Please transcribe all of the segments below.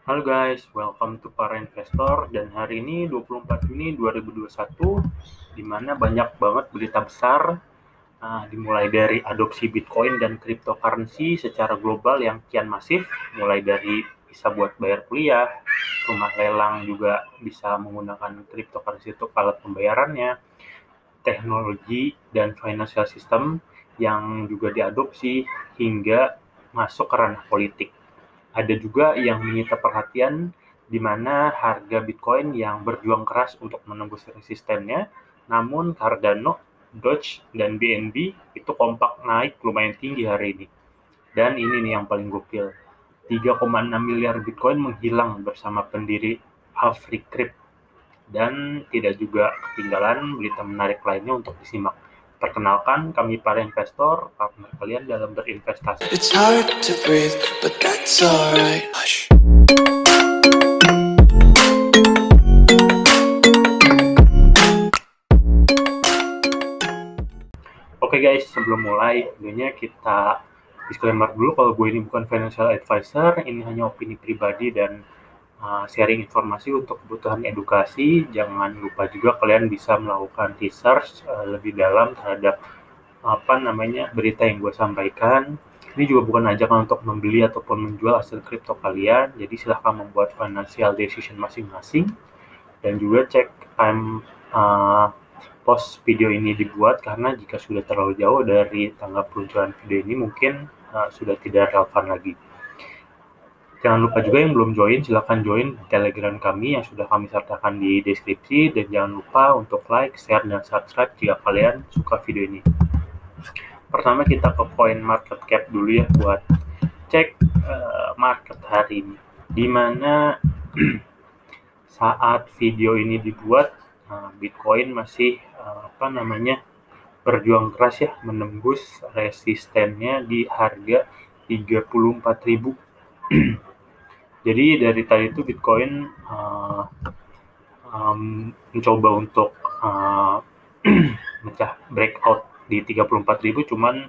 Halo guys, welcome to para investor. Dan hari ini 24 Juni 2021, di mana banyak banget berita besar, dimulai dari adopsi Bitcoin dan cryptocurrency secara global yang kian masif, mulai dari bisa buat bayar kuliah, rumah lelang juga bisa menggunakan cryptocurrency untuk alat pembayarannya, teknologi dan financial system yang juga diadopsi hingga masuk ke ranah politik. Ada juga yang menyita perhatian di mana harga Bitcoin yang berjuang keras untuk menembus resistennya, namun Cardano, Doge, dan BNB itu kompak naik lumayan tinggi hari ini. Dan ini nih yang paling gokil, 3,6 miliar Bitcoin menghilang bersama pendiri Africrypt. Dan tidak juga ketinggalan berita menarik lainnya untuk disimak. Perkenalkan, kami para investor, partner kalian dalam berinvestasi. It's hard to breathe, but that's alright. Hush. Oke guys, sebelum mulai, videonya kita disclaimer dulu kalau gue ini bukan financial advisor, ini hanya opini pribadi dan sharing informasi untuk kebutuhan edukasi. Jangan lupa juga kalian bisa melakukan research lebih dalam terhadap berita yang gue sampaikan. Ini juga bukan ajakan untuk membeli ataupun menjual hasil kripto kalian, jadi silahkan membuat financial decision masing-masing. Dan juga cek time post video ini dibuat, karena jika sudah terlalu jauh dari tanggal peluncuran video ini mungkin sudah tidak relevan lagi. Jangan lupa juga yang belum join, silahkan join Telegram kami yang sudah kami sertakan di deskripsi, dan jangan lupa untuk like, share, dan subscribe jika kalian suka video ini. Pertama kita ke coin market cap dulu ya, buat cek market hari ini, dimana saat video ini dibuat Bitcoin masih berjuang keras ya, menembus resistennya di harga 34.000. Jadi dari tadi itu Bitcoin mencoba untuk mecah breakout di 34.000, cuman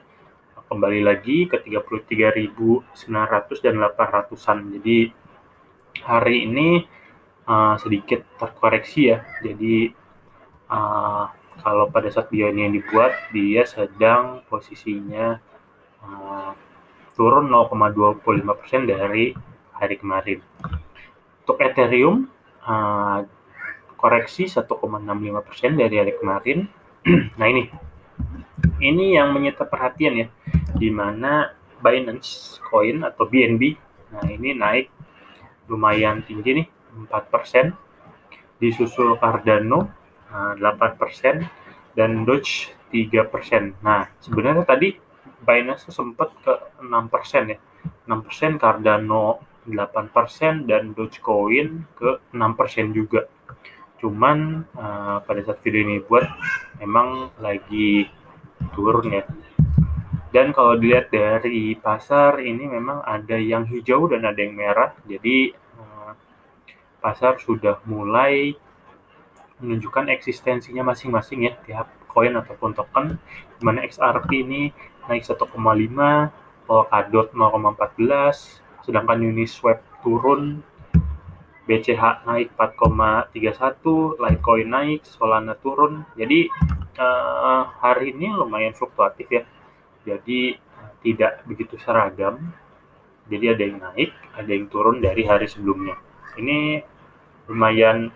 kembali lagi ke 33.900 dan 800-an. Jadi hari ini sedikit terkoreksi ya. Jadi kalau pada saat video ini yang dibuat, dia sedang posisinya turun 0,25% dari hari kemarin. Untuk Ethereum koreksi 1,65% dari hari kemarin. Nah ini yang menyita perhatian ya, di mana Binance Coin atau BNB, nah ini naik lumayan tinggi nih, 4%, disusul Cardano 8%, dan Doge 3%. Nah sebenarnya tadi Binance sempat ke 6% ya, 6%, Cardano 8%, dan Dogecoin ke 6% juga. Cuman pada saat video ini buat memang lagi turun ya. Dan kalau dilihat dari pasar ini memang ada yang hijau dan ada yang merah. Jadi pasar sudah mulai menunjukkan eksistensinya masing-masing ya, tiap koin ataupun token, dimana XRP ini naik 1,5, Polkadot 0,14, sedangkan Uniswap turun, BCH naik 4,31, Litecoin naik, Solana turun. Jadi hari ini lumayan fluktuatif ya, jadi tidak begitu seragam. Jadi ada yang naik, ada yang turun dari hari sebelumnya. Ini lumayan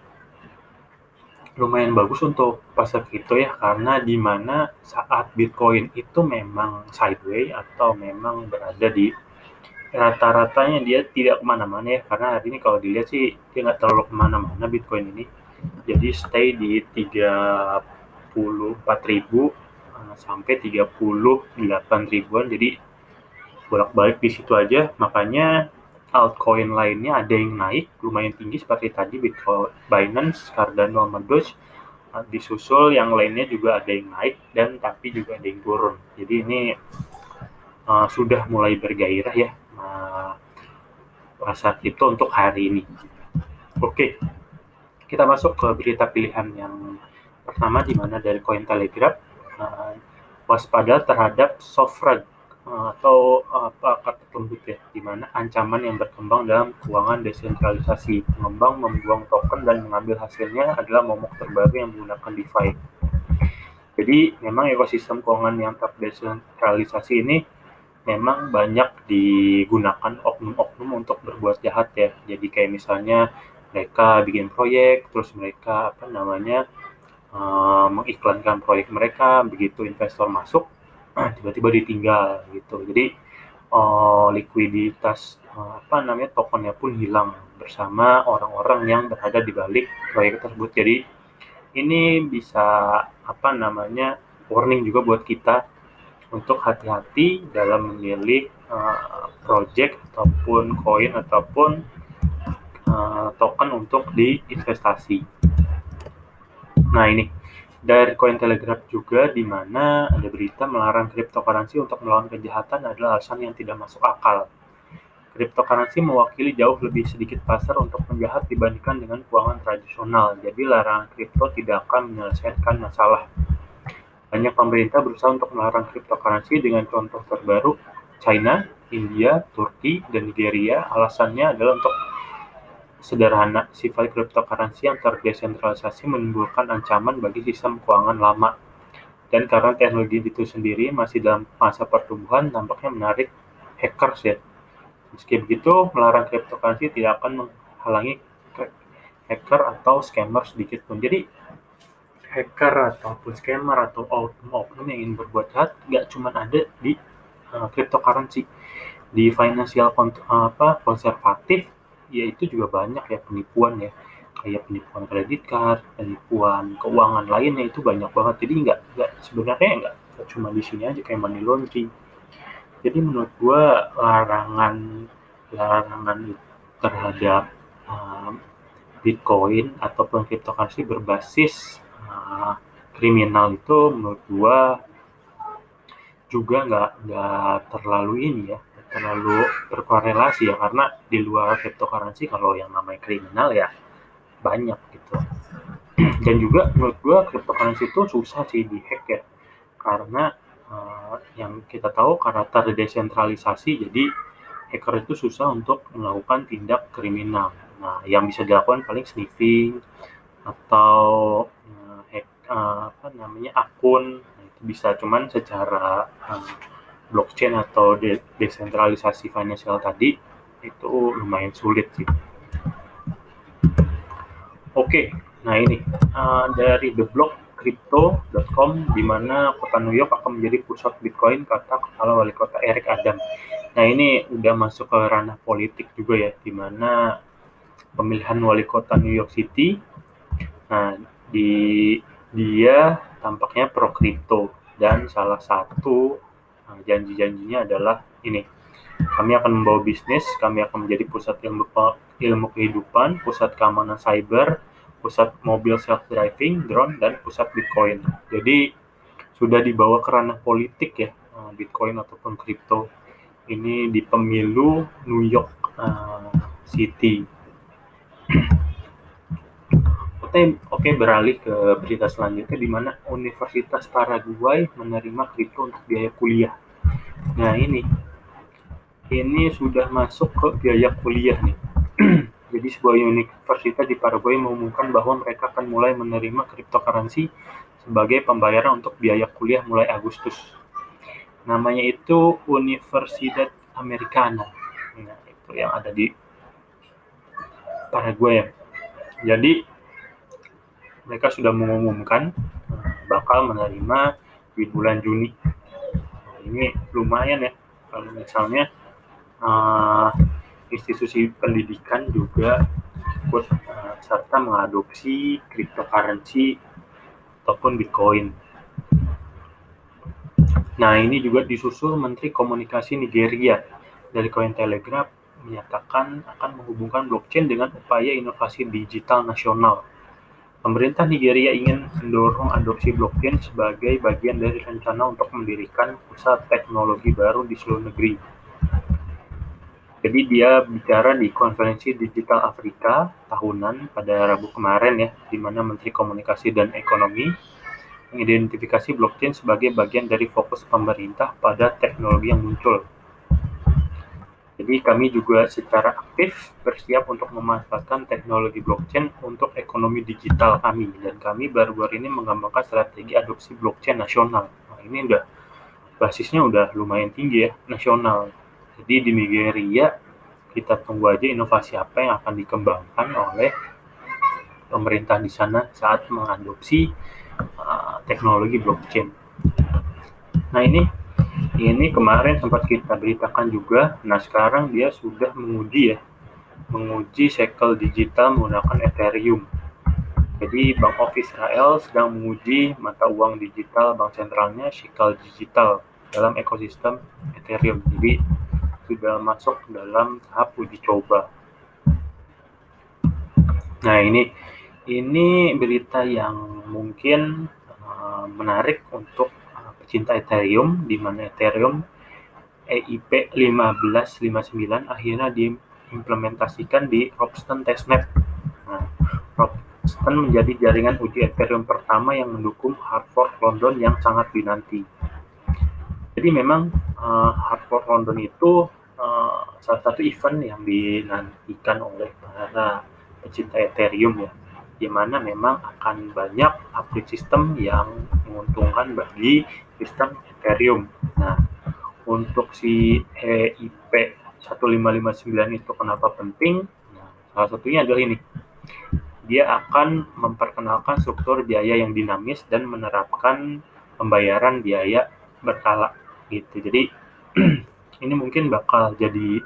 bagus untuk pasar kripto ya, karena dimana saat Bitcoin itu memang sideways atau memang berada di rata-ratanya, dia tidak kemana-mana ya, karena hari ini kalau dilihat sih dia nggak terlalu kemana-mana Bitcoin ini. Jadi stay di 34.000 sampai 38.000-an, jadi bolak-balik di situ aja. Makanya altcoin lainnya ada yang naik lumayan tinggi seperti tadi Bitcoin, Binance, Cardano, sama Doge. Disusul yang lainnya juga ada yang naik, dan tapi juga ada yang turun. Jadi ini sudah mulai bergairah ya pasar kripto untuk hari ini. Oke, kita masuk ke berita pilihan yang pertama, di mana dari Cointelegraph, waspada terhadap Sovrag atau kata lembut ya, di mana ancaman yang berkembang dalam keuangan desentralisasi. Pengembang membuang token dan mengambil hasilnya adalah momok terbaru yang menggunakan DeFi. Jadi memang ekosistem keuangan yang terdesentralisasi ini memang banyak digunakan oknum-oknum untuk berbuat jahat ya. Jadi kayak misalnya mereka bikin proyek, terus mereka mengiklankan proyek mereka, begitu investor masuk, tiba-tiba ditinggal gitu. Jadi likuiditas tokennya pun hilang bersama orang-orang yang berada di balik proyek tersebut. Jadi ini bisa warning juga buat kita untuk hati-hati dalam memilih project ataupun koin ataupun token untuk diinvestasi. Nah ini dari Cointelegraph juga, di mana ada berita melarang cryptocurrency untuk melawan kejahatan adalah alasan yang tidak masuk akal. Cryptocurrency mewakili jauh lebih sedikit pasar untuk penjahat dibandingkan dengan keuangan tradisional. Jadi larangan kripto tidak akan menyelesaikan masalah. Banyak pemerintah berusaha untuk melarang cryptocurrency dengan contoh terbaru China, India, Turki, dan Nigeria. Alasannya adalah untuk sederhana, sifat cryptocurrency yang terdesentralisasi menimbulkan ancaman bagi sistem keuangan lama. Dan karena teknologi itu sendiri masih dalam masa pertumbuhan, tampaknya menarik hackers ya. Meski begitu, melarang cryptocurrency tidak akan menghalangi hacker atau scammer sedikit pun. Jadi hacker ataupun scammer atau oknum yang ingin berbuat jahat nggak cuma ada di cryptocurrency, di financial konservatif yaitu juga banyak ya penipuan ya, kayak penipuan kredit card, penipuan keuangan lainnya itu banyak banget. Jadi sebenarnya nggak cuma di sini aja kayak money laundering. Jadi menurut gua larangan terhadap Bitcoin ataupun cryptocurrency berbasis kriminal itu menurut gua juga nggak terlalu berkorelasi ya, karena di luar cryptocurrency kalau yang namanya kriminal ya banyak gitu. Dan juga menurut gua cryptocurrency itu susah sih dihack ya, karena yang kita tahu karena terdesentralisasi, jadi hacker itu susah untuk melakukan tindak kriminal. Nah, yang bisa dilakukan paling sniffing atau akun. Nah, itu bisa, cuman secara blockchain atau desentralisasi financial tadi itu lumayan sulit sih. Oke, nah ini dari theblockcrypto.com, di mana kota New York akan menjadi pusat Bitcoin, kata kepala wali kota Eric Adam. Nah ini udah masuk ke ranah politik juga ya, di mana pemilihan wali kota New York City. Nah dia tampaknya pro kripto, dan salah satu janji-janjinya adalah ini: kami akan membawa bisnis, kami akan menjadi pusat ilmu kehidupan, pusat keamanan cyber, pusat mobil self-driving, drone, dan pusat Bitcoin. Jadi sudah dibawa ke ranah politik ya, Bitcoin ataupun kripto ini di pemilu New York City. Oke, beralih ke berita selanjutnya, di mana Universitas Paraguay menerima kripto untuk biaya kuliah. Nah ini sudah masuk ke biaya kuliah nih. Jadi sebuah universitas di Paraguay mengumumkan bahwa mereka akan mulai menerima cryptocurrency sebagai pembayaran untuk biaya kuliah mulai Agustus. Namanya itu Universidad Americana. Nah, itu yang ada di Paraguay. Jadi mereka sudah mengumumkan bakal menerima di bulan Juni. Nah, ini lumayan ya, kalau misalnya institusi pendidikan juga ikut serta mengadopsi cryptocurrency ataupun Bitcoin. Nah ini juga disusul Menteri Komunikasi Nigeria dari Cointelegraph menyatakan akan menghubungkan blockchain dengan upaya inovasi digital nasional. Pemerintah Nigeria ingin mendorong adopsi blockchain sebagai bagian dari rencana untuk mendirikan pusat teknologi baru di seluruh negeri. Jadi dia bicara di konferensi Digital Afrika tahunan pada Rabu kemarin ya, di mana Menteri Komunikasi dan Ekonomi mengidentifikasi blockchain sebagai bagian dari fokus pemerintah pada teknologi yang muncul. Jadi kami juga secara aktif bersiap untuk memanfaatkan teknologi blockchain untuk ekonomi digital kami, dan kami baru-baru ini mengembangkan strategi adopsi blockchain nasional. Nah, ini basisnya udah lumayan tinggi ya, nasional. Jadi di Nigeria kita tunggu aja inovasi apa yang akan dikembangkan oleh pemerintah di sana saat mengadopsi teknologi blockchain. Nah, ini kemarin sempat kita beritakan juga. Nah, sekarang dia sudah menguji shekel digital menggunakan Ethereum. Jadi Bank of Israel sedang menguji mata uang digital bank sentralnya shekel digital dalam ekosistem Ethereum. Jadi sudah masuk dalam tahap uji coba. Nah, ini berita yang mungkin menarik untuk pecinta Ethereum, di mana Ethereum EIP 1559 akhirnya diimplementasikan di Ropsten Testnet. Nah, Ropsten menjadi jaringan uji Ethereum pertama yang mendukung hard fork London yang sangat dinanti. Jadi memang hard fork London itu salah satu event yang dinantikan oleh para pecinta Ethereum ya, di mana memang akan banyak update sistem yang menguntungkan bagi sistem Ethereum. Nah, untuk si EIP 1559 itu kenapa penting? Nah, salah satunya adalah ini. Dia akan memperkenalkan struktur biaya yang dinamis dan menerapkan pembayaran biaya berkala gitu. Jadi ini mungkin bakal jadi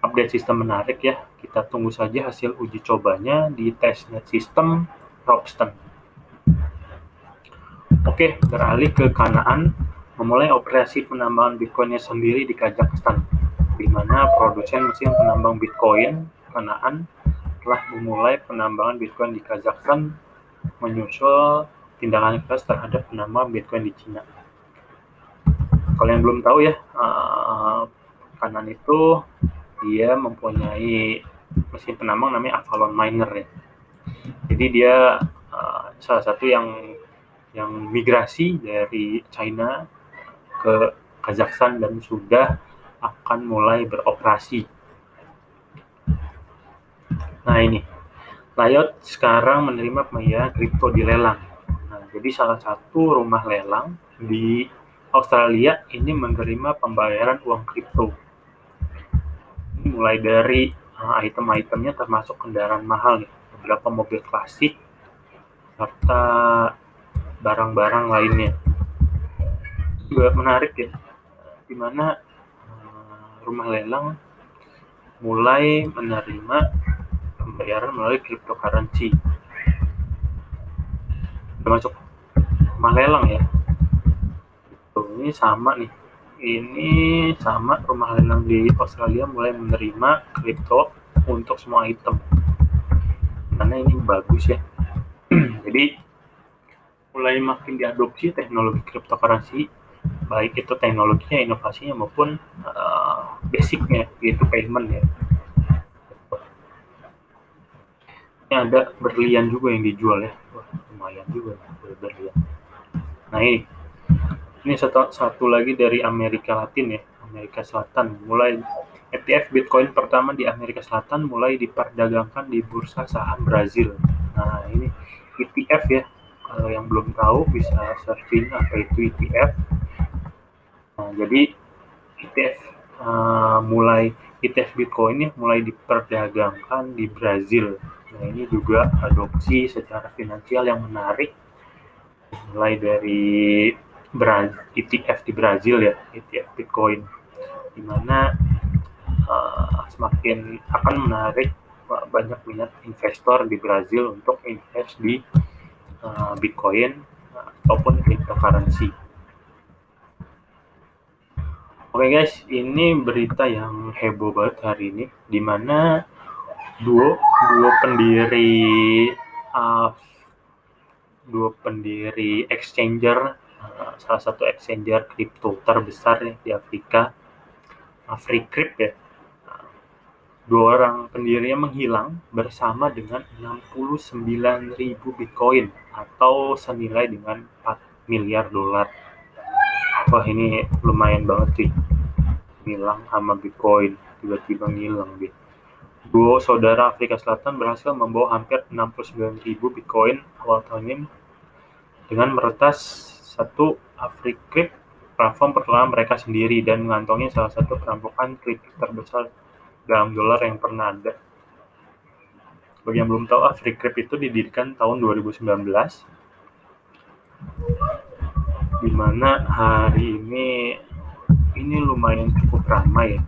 update sistem menarik ya. Kita tunggu saja hasil uji cobanya di testnet sistem Ropsten. Oke, beralih ke Kanaan, memulai operasi penambangan Bitcoin-nya sendiri di Kazakhstan, di mana produsen mesin penambang Bitcoin Kanaan telah memulai penambangan Bitcoin di Kazakhstan menyusul tindakan keras terhadap penambang Bitcoin di Cina. Kalau yang belum tahu ya, Kanaan itu dia mempunyai mesin penambang namanya Avalon Miner ya. Jadi dia salah satu yang migrasi dari China ke Kazakhstan dan sudah akan mulai beroperasi. Nah, ini Riot sekarang menerima pembayaran kripto di lelang. Nah, jadi salah satu rumah lelang di Australia ini menerima pembayaran uang kripto. Mulai dari item-itemnya termasuk kendaraan mahal nih, beberapa mobil klasik serta barang-barang lainnya. Juga menarik ya, dimana rumah lelang mulai menerima pembayaran melalui cryptocurrency. Termasuk rumah lelang ya. Ini sama nih. Ini sama rumah lelang di Australia mulai menerima kripto untuk semua item. Karena ini bagus ya. Jadi mulai makin diadopsi teknologi cryptocurrency, baik itu teknologinya, inovasinya maupun basicnya, yaitu payment ya. Ini ada berlian juga yang dijual ya. Wah, lumayan juga berlian. Nah, ini satu lagi dari Amerika Latin ya, Amerika Selatan. Mulai ETF Bitcoin pertama di Amerika Selatan mulai diperdagangkan di bursa saham Brazil. Nah, ini ETF ya. Kalau yang belum tahu bisa searching apa itu ETF. Nah, jadi ETF ETF Bitcoin ini mulai diperdagangkan di Brazil. Nah, ini juga adopsi secara finansial yang menarik. Mulai dari ETF di Brazil ya, ETF Bitcoin, di mana semakin akan menarik banyak minat investor di Brazil untuk invest di Bitcoin ataupun cryptocurrency. Oke guys, ini berita yang heboh banget hari ini, di mana dua pendiri exchanger, salah satu exchanger kripto terbesar ya, di Afrika, Africrypt ya. Dua orang pendirinya menghilang bersama dengan 69.000 Bitcoin atau senilai dengan miliar dolar. Wah, ini lumayan banget sih. Hilang sama Bitcoin, tiba-tiba ngilang deh. Duo saudara Afrika Selatan berhasil membawa hampir 69.000 Bitcoin awal tahun ini dengan meretas satu Africrypt, platform pertukaran mereka sendiri, dan mengantongi salah satu perampokan kripto terbesar dalam dolar yang pernah ada. Bagi yang belum tahu, Africrypt itu didirikan tahun 2019, di mana hari ini lumayan cukup ramai ya.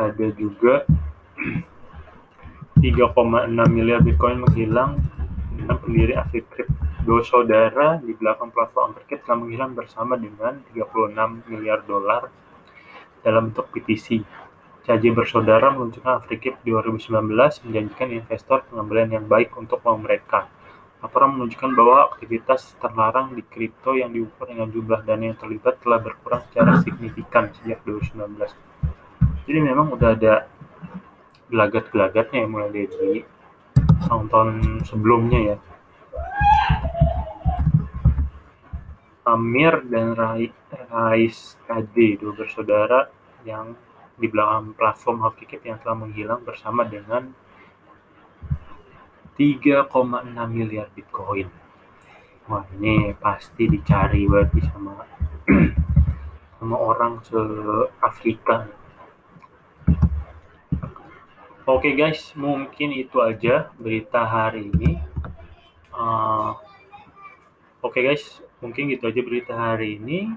Ada juga 3,6 miliar Bitcoin menghilang dengan pendiri Africrypt. Dua saudara di belakang platform Africrypt telah menghilang bersama dengan 36 miliar dolar dalam bentuk PTC. CAJ bersaudara meluncurkan Africrypt 2019 menjanjikan investor pengembalian yang baik untuk uang mereka. Laporan menunjukkan bahwa aktivitas terlarang di kripto yang diukur dengan jumlah dana yang terlibat telah berkurang secara signifikan sejak 2019. Jadi memang udah ada gelagat-gelagatnya mulai dari tahun-tahun sebelumnya ya. Amir dan Rais KD, dua bersaudara yang di belakang platform Africrypt yang telah menghilang bersama dengan 3,6 miliar Bitcoin. Wah, ini pasti dicari berarti sama orang se-Afrika. Oke guys, mungkin itu aja berita hari ini. Oke guys, mungkin gitu aja berita hari ini.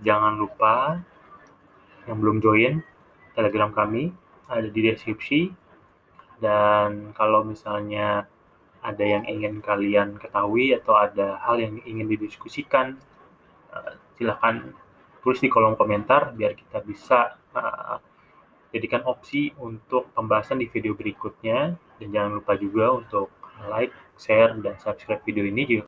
Jangan lupa yang belum join Telegram kami, ada di deskripsi. Dan kalau misalnya ada yang ingin kalian ketahui atau ada hal yang ingin didiskusikan, silakan tulis di kolom komentar biar kita bisa jadikan opsi untuk pembahasan di video berikutnya. Dan jangan lupa juga untuk like, share, dan subscribe video ini juga